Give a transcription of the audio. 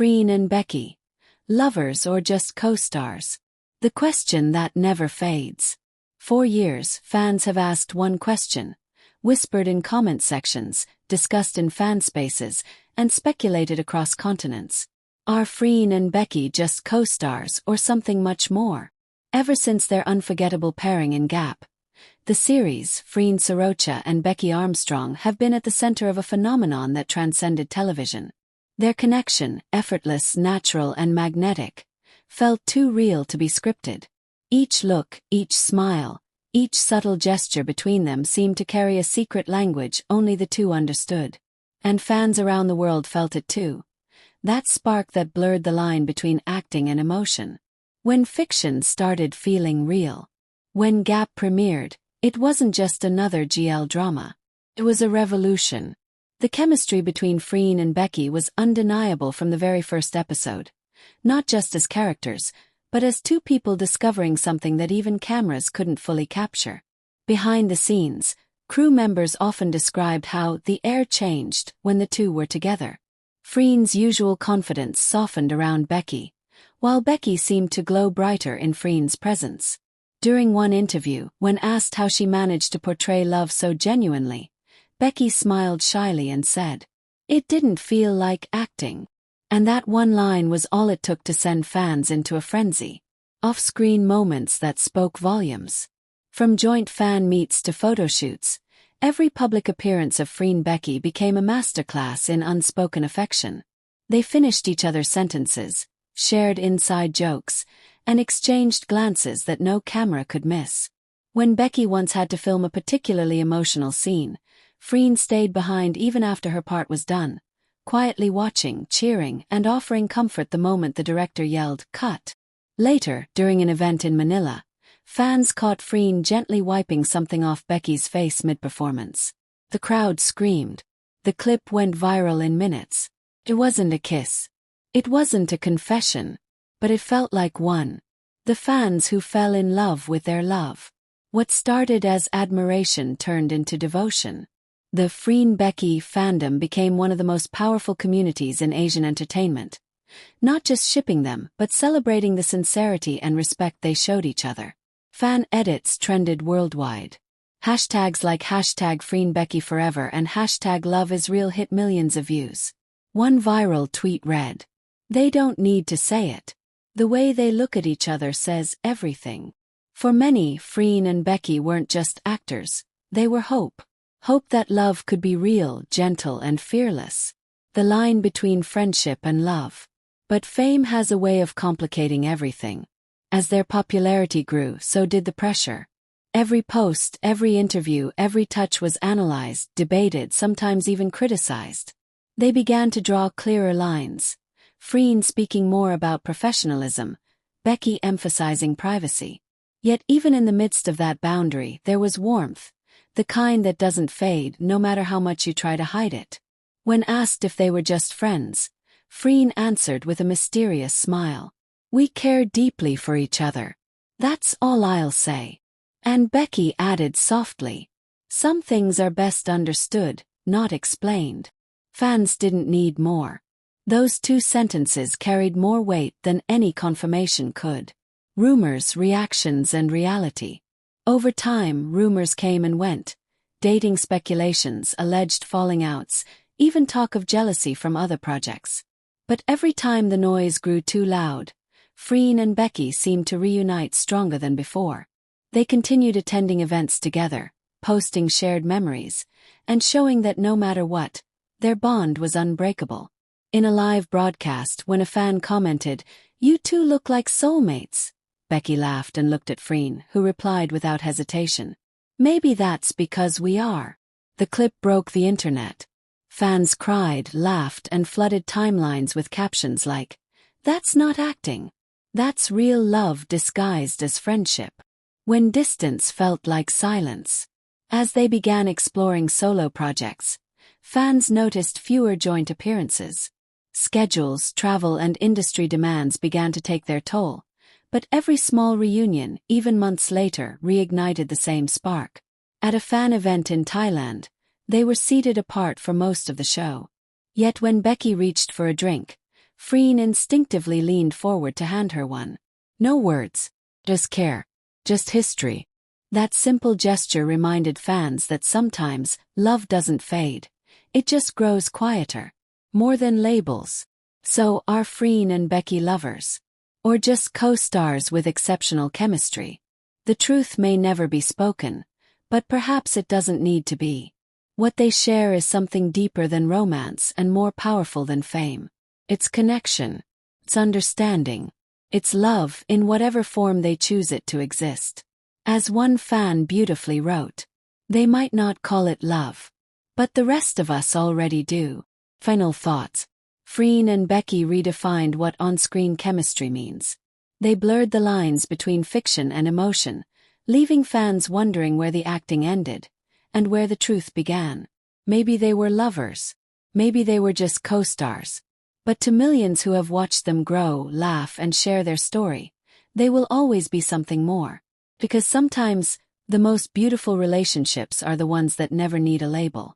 Freen and Becky, lovers or just co-stars? The question that never fades. For years, fans have asked one question, whispered in comment sections, discussed in fan spaces, and speculated across continents. Are Freen and Becky just co-stars or something much more? Ever since their unforgettable pairing in Gap, the series, Freen Sorocha and Becky Armstrong, have been at the center of a phenomenon that transcended television. Their connection, effortless, natural, and magnetic, felt too real to be scripted. Each look, each smile, each subtle gesture between them seemed to carry a secret language only the two understood. And fans around the world felt it too. That spark that blurred the line between acting and emotion. When fiction started feeling real. When Gap premiered, it wasn't just another GL drama. It was a revolution. The chemistry between Freen and Becky was undeniable from the very first episode. Not just as characters, but as two people discovering something that even cameras couldn't fully capture. Behind the scenes, crew members often described how the air changed when the two were together. Freen's usual confidence softened around Becky, while Becky seemed to glow brighter in Freen's presence. During one interview, when asked how she managed to portray love so genuinely, Becky smiled shyly and said, "It didn't feel like acting." And that one line was all it took to send fans into a frenzy. Off-screen moments that spoke volumes. From joint fan meets to photo shoots, every public appearance of Freen Becky became a masterclass in unspoken affection. They finished each other's sentences, shared inside jokes, and exchanged glances that no camera could miss. When Becky once had to film a particularly emotional scene, Freen stayed behind even after her part was done, quietly watching, cheering, and offering comfort the moment the director yelled, "Cut." Later, during an event in Manila, fans caught Freen gently wiping something off Becky's face mid-performance. The crowd screamed. The clip went viral in minutes. It wasn't a kiss. It wasn't a confession. But it felt like one. The fans who fell in love with their love. What started as admiration turned into devotion. The Freen Becky fandom became one of the most powerful communities in Asian entertainment. Not just shipping them, but celebrating the sincerity and respect they showed each other. Fan edits trended worldwide. Hashtags like #FreenBeckyForever and #LoveIsReal hit millions of views. One viral tweet read, "They don't need to say it. The way they look at each other says everything." For many, Freen and Becky weren't just actors, they were hope. Hope that love could be real, gentle, and fearless. The line between friendship and love. But fame has a way of complicating everything. As their popularity grew, so did the pressure. Every post, every interview, every touch was analyzed, debated, sometimes even criticized. They began to draw clearer lines. Freen speaking more about professionalism, Becky emphasizing privacy. Yet even in the midst of that boundary, there was warmth. The kind that doesn't fade, no matter how much you try to hide it. When asked if they were just friends, Freen answered with a mysterious smile. "We care deeply for each other. That's all I'll say." And Becky added softly, "Some things are best understood, not explained." Fans didn't need more. Those two sentences carried more weight than any confirmation could. Rumors, reactions, and reality. Over time, rumors came and went. Dating speculations, alleged falling outs, even talk of jealousy from other projects. But every time the noise grew too loud, Freen and Becky seemed to reunite stronger than before. They continued attending events together, posting shared memories, and showing that no matter what, their bond was unbreakable. In a live broadcast, when a fan commented, "You two look like soulmates," Becky laughed and looked at Freen, who replied without hesitation, "Maybe that's because we are." The clip broke the internet. Fans cried, laughed, and flooded timelines with captions like, "That's not acting. That's real love disguised as friendship." When distance felt like silence. As they began exploring solo projects, fans noticed fewer joint appearances. Schedules, travel, and industry demands began to take their toll. But every small reunion, even months later, reignited the same spark. At a fan event in Thailand, they were seated apart for most of the show. Yet when Becky reached for a drink, Freen instinctively leaned forward to hand her one. No words. Just care. Just history. That simple gesture reminded fans that sometimes love doesn't fade. It just grows quieter. More than labels. So, are Freen and Becky lovers? Or just co-stars with exceptional chemistry? The truth may never be spoken, but perhaps it doesn't need to be. What they share is something deeper than romance and more powerful than fame. It's connection. It's understanding. It's love in whatever form they choose it to exist. As one fan beautifully wrote, they might not call it love, but the rest of us already do. Final thoughts. Freen and Becky redefined what on-screen chemistry means. They blurred the lines between fiction and emotion, leaving fans wondering where the acting ended, and where the truth began. Maybe they were lovers. Maybe they were just co-stars. But to millions who have watched them grow, laugh, and share their story, they will always be something more. Because sometimes, the most beautiful relationships are the ones that never need a label.